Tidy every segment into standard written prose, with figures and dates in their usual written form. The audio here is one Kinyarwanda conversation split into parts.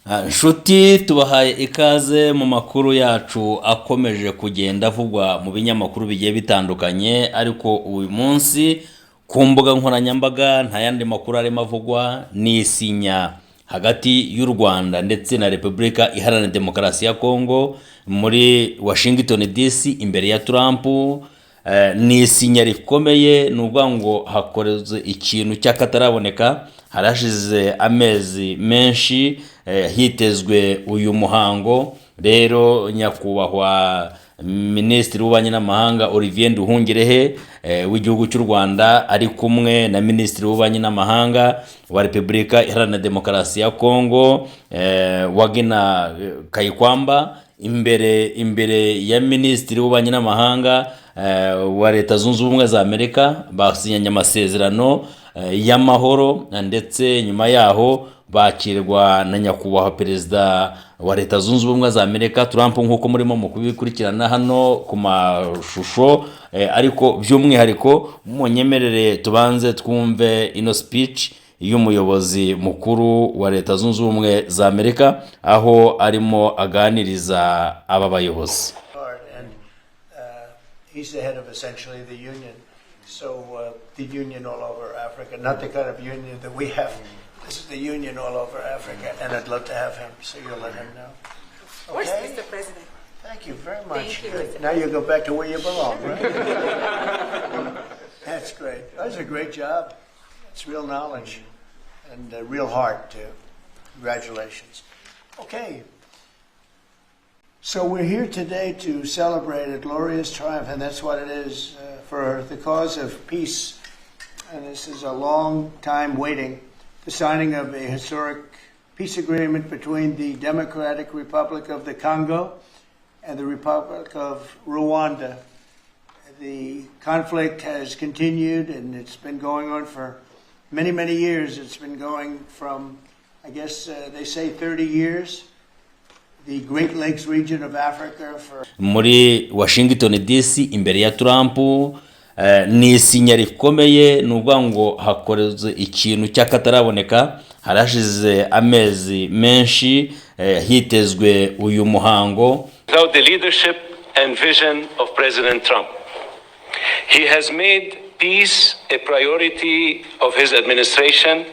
Nshuti tubahaye ikaze mu makuru yacu akomeje kugenda avugwa mu binyamakuru bigiye bitandukanye, ariko uyu munsi ku mbuga nkoranyambaga nta yandi makuru arimo avugwa, ni isinya hagati y'u Rwanda ndetse na Repubulika Iharanira Demokarasi ya Kongo muri Washington DC imbere ya Trump. Ni isinya rikomeye, nubwo ngo hakoreze ikintu cy'akataraboneka. Harashize amezi menshi hitezwe uyu muhango. Rero nyakubahwa Minisitiri w'Ububanyi n'Amahanga Olivier Nduhungirehe w'igihugu cy'u Rwanda ari kumwe na Minisitiri w'Ububanyi n'Amahanga wa Repubulika Iharanira Demokarasi ya Kongo Wagina Kayikwamba imbere ya Minisitiri w'Ububanyi n'Amahanga wa Leta Zunze Ubumwe za Amerika basinyanye amasezerano ya Mahoro, ndetse nyuma yaho bakirwa na nyakubahwa Perezida wa Leta Zunze Ubumwe za Amerika Trump, nk'uko murimo mu kubikurikirana hano ku mashusho. Ariko by'umwihariko munyemerere tubanze twumve ino speech y'umuyobozi mukuru wa Leta Zunze Ubumwe za Amerika aho arimo aganiriza aba bayobozi. He's the head of essentially the union, so the union all over Africa, not the kind of union that we have. This is the union all over Africa, and I'd love to have him, so you'll let him know. Of course, Mr. President. Thank you very much. Thank you, now you go back to where you belong, right? That's great. That was a great job. It's real knowledge and real heart, too. Congratulations. Okay. So we're here today to celebrate a glorious triumph, and that's what it is, for the cause of peace. And this is a long time waiting, the signing of a historic peace agreement between the Democratic Republic of the Congo and the Republic of Rwanda. The conflict has continued, and it's been going on for many, many years. It's been going from, I guess they say 30 years. The Great Lakes region of Africa for muri Washington DC imbere ya Trump. Ni isinya rikomeye, nubwo ngo hakoreze ikintu cy'akataraboneka. Harashize amezi menshi hitezwe uyu muhango. Without the leadership and vision of President Trump, he has made peace a priority of his administration,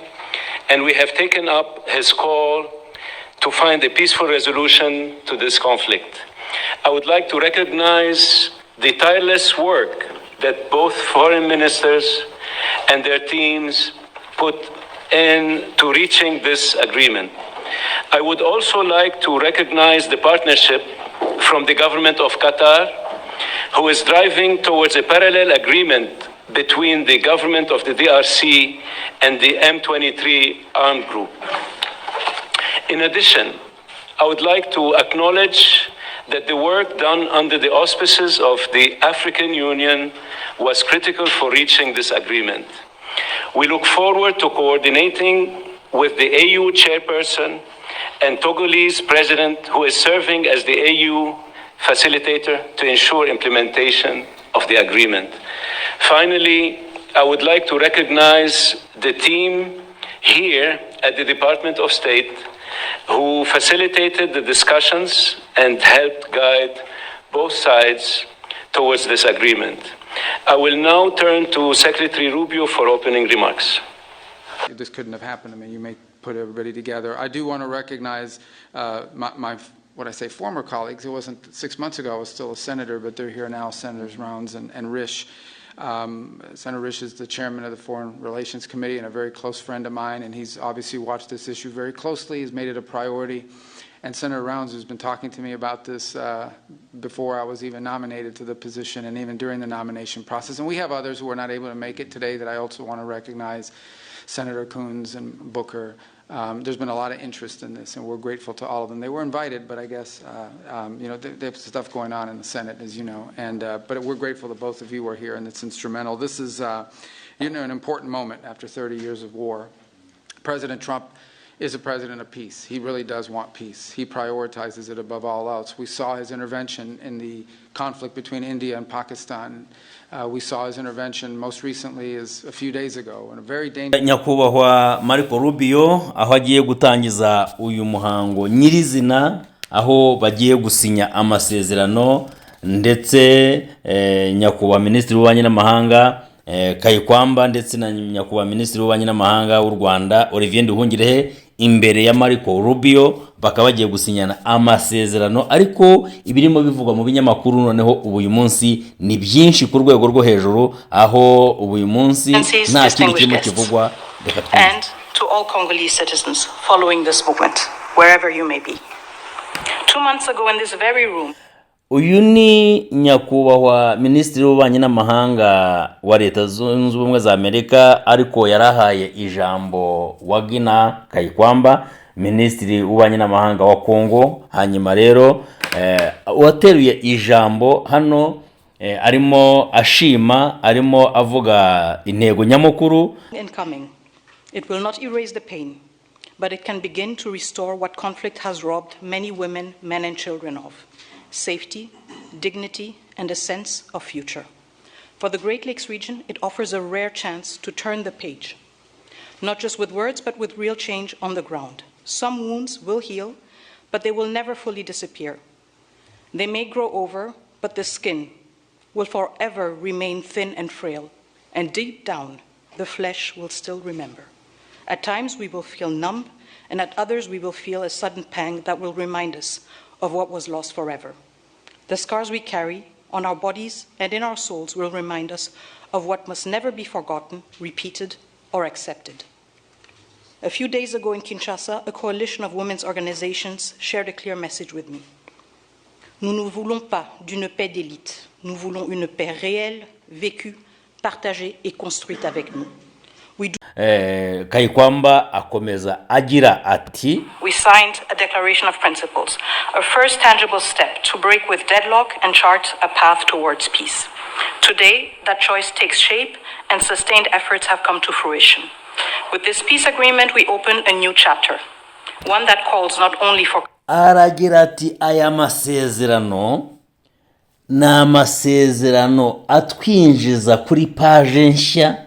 and we have taken up his call to find a peaceful resolution to this conflict. I would like to recognize the tireless work that both foreign ministers and their teams put into reaching this agreement. I would also like to recognize the partnership from the government of Qatar, who is driving towards a parallel agreement between the government of the DRC and the M23 armed group. In addition, I would like to acknowledge that the work done under the auspices of the African Union was critical for reaching this agreement. We look forward to coordinating with the AU chairperson and Togolese president, who is serving as the AU facilitator, to ensure implementation of the agreement. Finally, I would like to recognize the team here at the Department of State who facilitated the discussions and helped guide both sides towards this agreement. I will now turn to Secretary Rubio for opening remarks. This couldn't have happened. I mean, you may put everybody together. I do want to recognize my what I say, former colleagues. It wasn't 6 months ago, I was still a senator, but they're here now, Senators Rounds and Risch. Senator Risch is the chairman of the Foreign Relations Committee and a very close friend of mine, and he's obviously watched this issue very closely. He's made it a priority. And Senator Rounds has been talking to me about this before I was even nominated to the position and even during the nomination process. And we have others who are not able to make it today that I also want to recognize, Senator Coons and Booker. There's been a lot of interest in this, and we're grateful to all of them. They were invited, but I guess, there's stuff going on in the Senate, as you know. And but we're grateful that both of you are here, and it's instrumental. This is, an important moment after 30 years of war. President Trump is a president of peace. He really does want peace. He prioritizes it above all else. We saw his intervention in the conflict between India and Pakistan. We saw his intervention most recently is a few days ago in a very dangerous. Nyakubahwa Marco Rubio aho agiye gutangiza uyu muhango nyirizina aho bagiye gusinya amasezerano ndetse nyakubahwa Minisitiri w'Ububanyi n'Amahanga Kayikwamba ndetse na nyakubahwa Minisitiri w'Ububanyi n'Amahanga w'u Rwanda Olivier Nduhungirehe imbere ya Marco Rubio bakaba bagiye gusinyana amasezerano ariko ibirimo bivugwa mu binyamakuru noneho uyu munsi ni byinshi ku rwego rwo hejuru aho uyu munsi nta kindi kirimo kivugwa. And to all Congolese citizens following this movement, wherever you may be. 2 months ago in this very room, uyu ni nyakubahwa Minisitiri w'Ububanyi n'Amahanga wa Leta Zunze Ubumwe za Amerika ariko yarahaye ijambo Wagina Kayikwamba Minisitiri w'Ububanyi n'Amahanga wa Kongo. Hanyuma rero wateruye ijambo hano arimo ashima arimo avuga intego nyamukuru. incoming. It will not erase the pain, but it can begin to restore what conflict has robbed many women, men and children of: safety, dignity, and a sense of future. For the Great Lakes region, it offers a rare chance to turn the page, not just with words, but with real change on the ground. Some wounds will heal, but they will never fully disappear. They may grow over, but the skin will forever remain thin and frail, and deep down, the flesh will still remember. At times, we will feel numb, and at others, we will feel a sudden pang that will remind us of what was lost forever. The scars we carry on our bodies and in our souls will remind us of what must never be forgotten, repeated, or accepted. A few days ago in Kinshasa, a coalition of women's organizations shared a clear message with me. Nous ne voulons pas d'une paix d'élite. Nous voulons une paix réelle, vécue, partagée et construite avec nous. Kayikwamba akomeza agira ati, We signed a declaration of principles, a first tangible step to break with deadlock and chart a path towards peace. Today, that choice takes shape and sustained efforts have come to fruition. With this peace agreement, we open a new chapter, one that calls not only for aragira ati aya masezerano na amasezerano atwinjiza kuri page nshya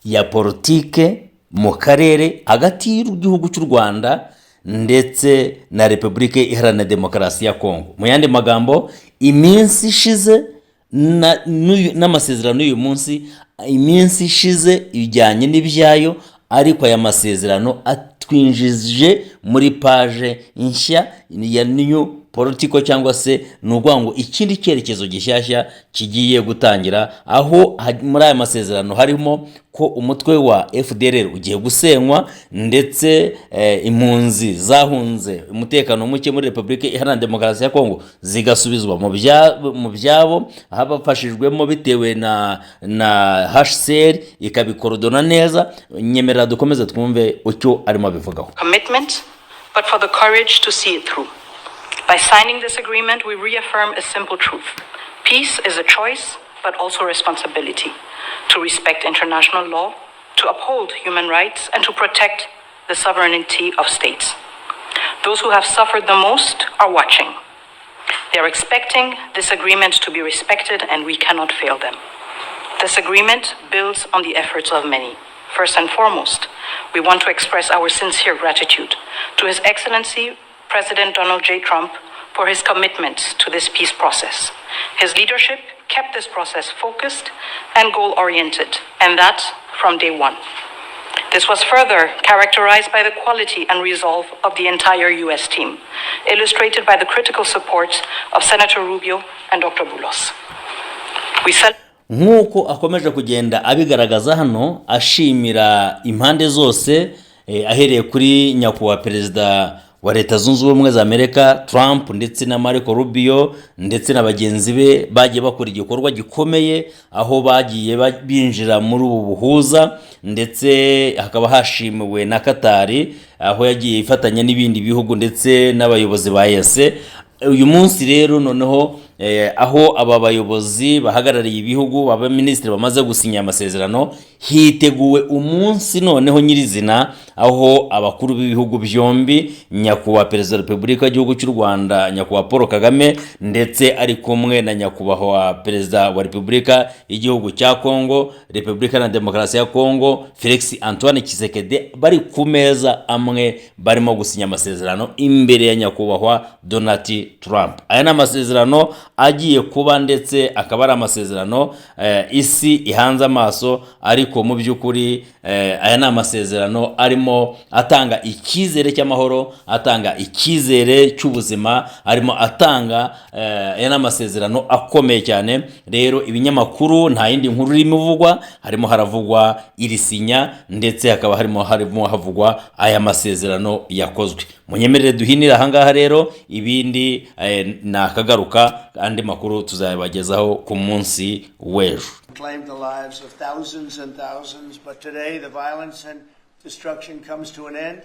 ya politike mu karere hagati y'igihugu cy'u Rwanda ndetse na Repubulika Iharanira Demokarasi ya Kongo. Mu yandi magambo, iminsi ishize n'amasezerano y'uyu munsi, iminsi ishize ijyanye n'ibyayo, ariko aya masezerano atwinjije muri page nshya ya new politiko cyangwa se n'ugwango ikindi cyerekezo gishyashya kigiye gutangira, aho muri aya masezerano harimo ko umutwe wa Fdrl ugiye gusenywa ndetse impunzi zahunze umutekano muke muri Repubulika Iharanira Demokarasi ya Kongo zigasubizwa mu byabo habafashijwemo bitewe na HCR ikabikorodona neza. Nyemerera dukomeze twumve ucyo arimo abivugaho. commitment, but for the courage to see it through. By signing this agreement, we reaffirm a simple truth. Peace is a choice, but also responsibility. To respect international law, to uphold human rights, and to protect the sovereignty of states. Those who have suffered the most are watching. They are expecting this agreement to be respected, and we cannot fail them. This agreement builds on the efforts of many. First and foremost, we want to express our sincere gratitude to His Excellency President Donald J. Trump for his commitment to this peace process. His leadership kept this process focused and goal-oriented, and that from day one. This was further characterized by the quality and resolve of the entire U.S. team, illustrated by the critical support of Senator Rubio and Dr. Boulos. Nk'uko akomeje kugenda abigaragaza hano ashimira impande zose, ahereye kuri nyakubahwa perezida wa Leta Zunze Ubumwe za Amerika Trump ndetse na Marco Rubio ndetse na bagenzi be bagiye bakora igikorwa gikomeye aho bagiye binjira muri ubu buhuza, ndetse hakaba hashimiwe na Katari aho yagiye ifatanya n'ibindi bihugu ndetse n'abayobozi ba EAC. Uyu munsi rero noneho aho aba bayobozi bahagarariye ibihugu abaminisitiri bamaze gusinya amasezerano, hiteguwe umunsi noneho nyirizina aho abakuru b'ibihugu byombi, nyakubahwa perezida wa repubulika y'igihugu cy'u Rwanda nyakubahwa Paul Kagame ndetse ari kumwe na nyakubahwa perezida wa repubulika y'igihugu cya Kongo, Repubulika na Demokarasi ya Kongo, Felix Antoine Tshisekedi, bari ku meza amwe barimo gusinya amasezerano imbere ya nyakubahwa Donald Trump. Aya ni amasezerano agiye kuba ndetse akaba ari amasezerano isi ihanze amaso, ariko mu by'ukuri aya ni amasezerano arimo atanga icyizere cy'amahoro, atanga icyizere cy'ubuzima, arimo atanga aya ni amasezerano akomeye cyane. Rero ibinyamakuru nta yindi nkuru irimo ivugwa, harimo haravugwa iri sinya ndetse hakaba harimo havugwa aya masezerano yakozwe. Munyemerere duhinira ahangaha rero, ibindi nakagaruka andi makuru tuzabagezaho ku munsi w'ejo. Claimed the lives of thousands and thousands, but today the violence and destruction comes to an end,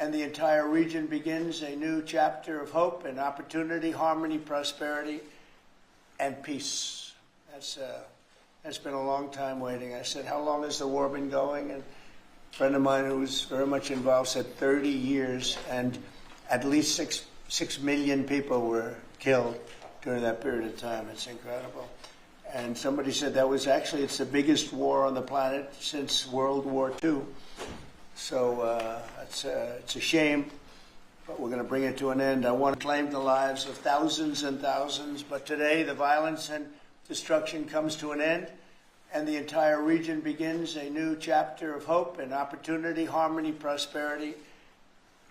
and the entire region begins a new chapter of hope and opportunity, harmony, prosperity, and peace. That's been a long time waiting. I said, how long has the war been going? And a friend of mine who was very much involved said 30 years, and at least 6 million people were killed during that period of time. It's incredible. And somebody said that was actually, it's the biggest war on the planet since World War II. So it's a shame, but we're going to bring it to an end. I want to claim the lives of thousands and thousands, but today the violence and destruction comes to an end, and the entire region begins a new chapter of hope and opportunity, harmony, prosperity,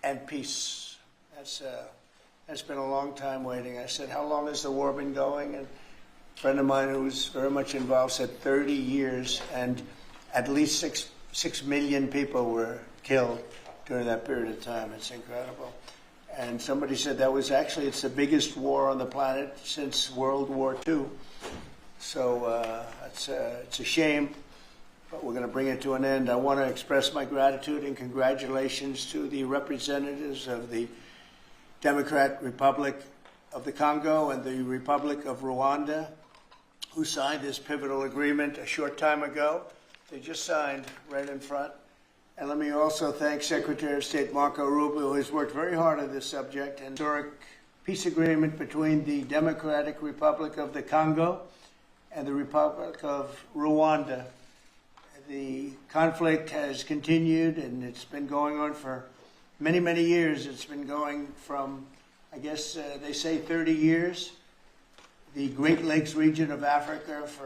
and peace. That's been a long time waiting. I said, how long has the war been going? And a friend of mine who was very much involved said 30 years, and at least 6 million people were killed during that period of time. It's incredible. And somebody said that was actually, it's the biggest war on the planet since World War II. So it's a shame, but we're going to bring it to an end. I want to express my gratitude and congratulations to the representatives of the Democratic Republic of the Congo and the Republic of Rwanda, who signed this pivotal agreement a short time ago. They just signed right in front. And let me also thank Secretary of State Marco Rubio, who has worked very hard on this subject, and historic peace agreement between the Democratic Republic of the Congo and the Republic of Rwanda. The conflict has continued, and it's been going on for many, many years. It's been going from, I guess they say 30 years, the Great Lakes region of Africa for